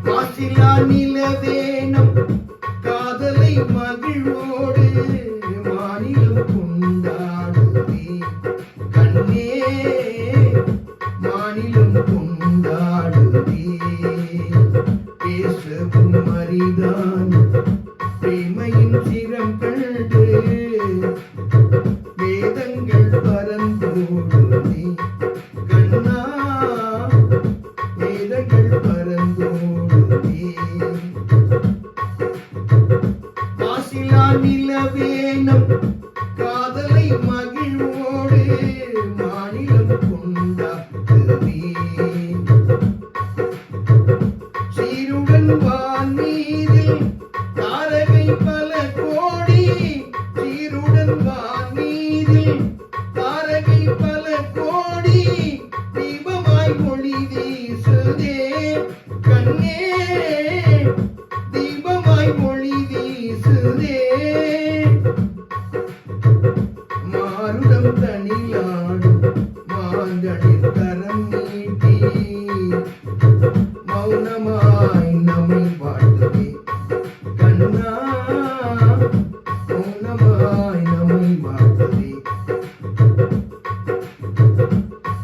மாசிலா நிலவேனம் காதலை மகிழ்வோடு மாநிலம் கொண்டாடுவே கண்ணே மாநிலம் கொண்டாடுவே பேசவும் அரிதான் பிரேமையின் சிரம் கண்டு வேதங்கள் பரந்தோடுமே கண்ணா வேதங்கள் பரந்தோடுமே மாசிலா நிலவேனம் காதலை மகிழ்வோடு மாநிலம் கொண்டாடுவே சீருடன் வான்மீதில் தாரகை பல கோடி சீருடன் வான்மீதில் தாரகை பல கோடி தீபமாய் ஒளி வீசுதே கண்ணே தீபமாய் ஒளி வீசுதே மாருடம் தனிலாடும் மாங்கனின் கரம் நீட்டி மௌனமாய் நம்மை வாழ்த்துவே கண்ணா மௌனமாய் நம்மை வாழ்த்துவே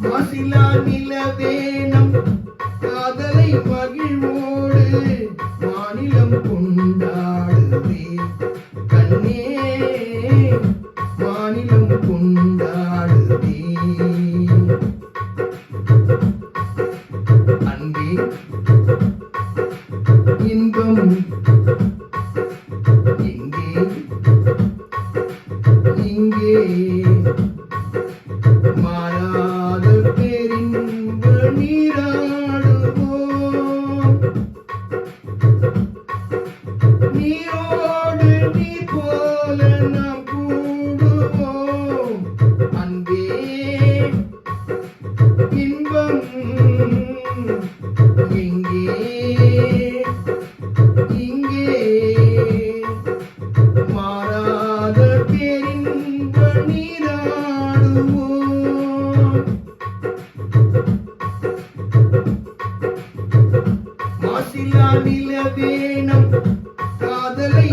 மாசிலா நிலவேனம் காதலை மகிழ்வோடு மாநிலம் கொண்டாடுவே கண்ணே மாநிலம் கொண்டாடுவே அன்பே இன்பம் இங்கே இங்கே மாறாத பேரின்ப நீராடுவோம் நீரோடு நீர் போல நாம் கூடுவோம் அன்பே இன்பம் எங்கே இங்கே மாறாத பேரின்ப நீராடுவோம் மாசிலா நிலவேனம் காதலை